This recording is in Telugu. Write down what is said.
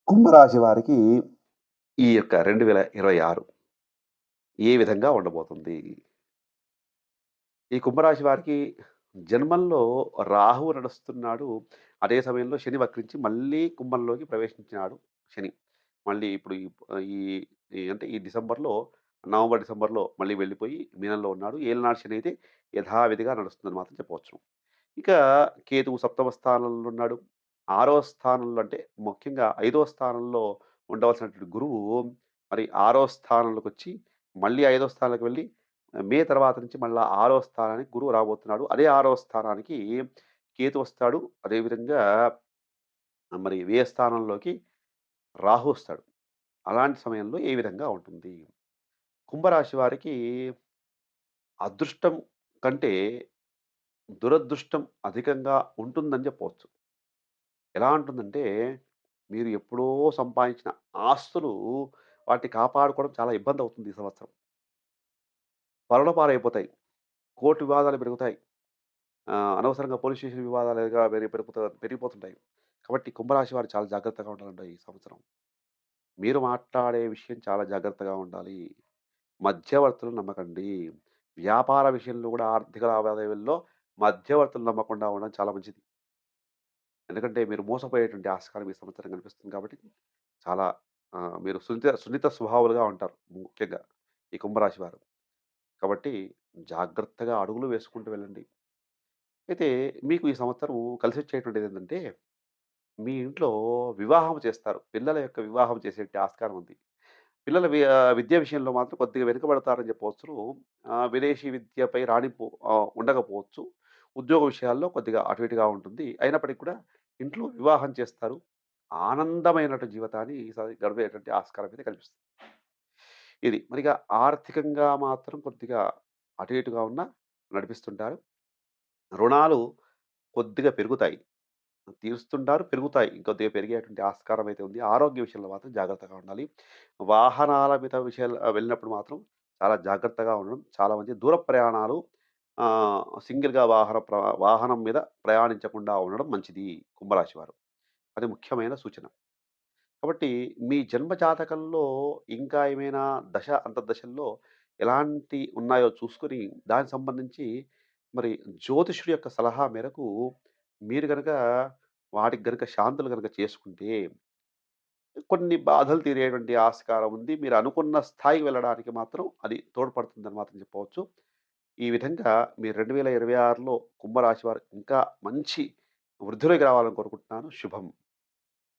కుంభరాశి వారికి ఈ యొక్క 2026 ఏ విధంగా ఉండబోతుంది? ఈ కుంభరాశి వారికి జన్మంలో రాహువు నడుస్తున్నాడు. అదే సమయంలో శని వక్రించి మళ్ళీ కుంభంలోకి ప్రవేశించినాడు శని. మళ్ళీ ఇప్పుడు ఈ అంటే ఈ డిసెంబర్‌లో నవంబర్, డిసెంబర్‌లో మళ్ళీ వెళ్ళిపోయి మీనంలో ఉన్నాడు. ఏలినాటి శని అయితే యథావిధిగా నడుస్తుందని మాత్రం చెప్పవచ్చు. ఇక కేతువు సప్తమ స్థానంలో ఉన్నాడు. ఆరో స్థానంలో అంటే ముఖ్యంగా ఐదో స్థానంలో ఉండవలసినటువంటి గురువు మరి ఆరో స్థానంలోకొచ్చి మళ్ళీ ఐదో స్థానంలోకి వెళ్ళి మే తర్వాత నుంచి మళ్ళా ఆరో స్థానానికి గురువు రాబోతున్నాడు. అదే ఆరో స్థానానికి కేతు వస్తాడు. అదేవిధంగా మరి వ్యయ స్థానంలోకి రాహు వస్తాడు. అలాంటి సమయంలో ఏ విధంగా ఉంటుంది? కుంభరాశి వారికి అదృష్టం కంటే దురదృష్టం అధికంగా ఉంటుందని చెప్పవచ్చు. ఎలా ఉంటుందంటే, మీరు ఎప్పుడో సంపాదించిన ఆస్తులు వాటిని కాపాడుకోవడం చాలా ఇబ్బందవుతుంది ఈ సంవత్సరం. పరుల పాలైపోతాయి. కోర్టు వివాదాలు పెరుగుతాయి. అనవసరంగా పోలీస్ స్టేషన్ వివాదాలుగా పెరిగిపోతుంటాయి. కాబట్టి కుంభరాశి వారు చాలా జాగ్రత్తగా ఉండాలండి ఈ సంవత్సరం. మీరు మాట్లాడే విషయం చాలా జాగ్రత్తగా ఉండాలి. మధ్యవర్తులను నమ్మకండి. వ్యాపార విషయంలో కూడా ఆర్థిక లావాదేవీల్లో మధ్యవర్తులు నమ్మకుండా ఉండడం చాలా మంచిది. ఎందుకంటే మీరు మోసపోయేటువంటి ఆస్కారం ఈ సంవత్సరం కనిపిస్తుంది కాబట్టి చాలా మీరు సున్నిత సున్నిత స్వభావులుగా ఉంటారు ముఖ్యంగా ఈ కుంభరాశి వారు. కాబట్టి జాగ్రత్తగా అడుగులు వేసుకుంటూ వెళ్ళండి. అయితే మీకు ఈ సంవత్సరం కలిసొచ్చేటువంటిదేంటంటే, మీ ఇంట్లో వివాహం చేస్తారు. పిల్లల యొక్క వివాహం చేసేటి ఆస్కారం ఉంది. పిల్లల విద్య విషయంలో మాత్రం కొద్దిగా వెనుకబడతారని చెప్పవచ్చును. విదేశీ విద్యపై రాణింపు ఉండకపోవచ్చు. ఉద్యోగ విషయాల్లో కొద్దిగా అటు ఇటుగా ఉంటుంది. అయినప్పటికి కూడా ఇంట్లో వివాహం చేస్తారు. ఆనందమైనటు జీవితాన్ని ఈసారి గడిపేటువంటి ఆస్కారం అయితే కనిపిస్తుంది. ఇది. మరిక ఆర్థికంగా మాత్రం కొద్దిగా అటు ఇటుగా ఉన్నా నడిపిస్తుంటారు. రుణాలు కొద్దిగా పెరుగుతాయి. తీరుస్తుంటారు, పెరుగుతాయి. ఇంకొద్దిగా పెరిగేటువంటి ఆస్కారం అయితే ఉంది. ఆరోగ్య విషయంలో మాత్రం జాగ్రత్తగా ఉండాలి. వాహనాల మీద విషయాలు వెళ్ళినప్పుడు మాత్రం చాలా జాగ్రత్తగా ఉండడం చాలా మంచిది. దూర ప్రయాణాలు సింగిల్‌గా వాహనం మీద ప్రయాణించకుండా ఉండడం మంచిది కుంభరాశి వారు. అది ముఖ్యమైన సూచన. కాబట్టి మీ జన్మ జాతకంలో ఇంకా ఏమైనా అంతర్దశల్లో ఎలాంటి ఉన్నాయో చూసుకొని, దానికి సంబంధించి మరి జ్యోతిష్యుడి యొక్క సలహా మేరకు మీరు గనక వాటికి గనక శాంతులు గనక చేసుకుంటే, కొన్ని బాధలు తీరేటువంటి ఆస్కారం ఉంది. మీరు అనుకున్న స్థాయికి వెళ్ళడానికి మాత్రం అది తోడ్పడుతుందని మాత్రం చెప్పవచ్చు. ఈ విధంగా మీరు 2026లో కుంభరాశి వారు ఇంకా మంచి వృద్ధిలోకి రావాలని కోరుకుంటున్నాను. శుభం.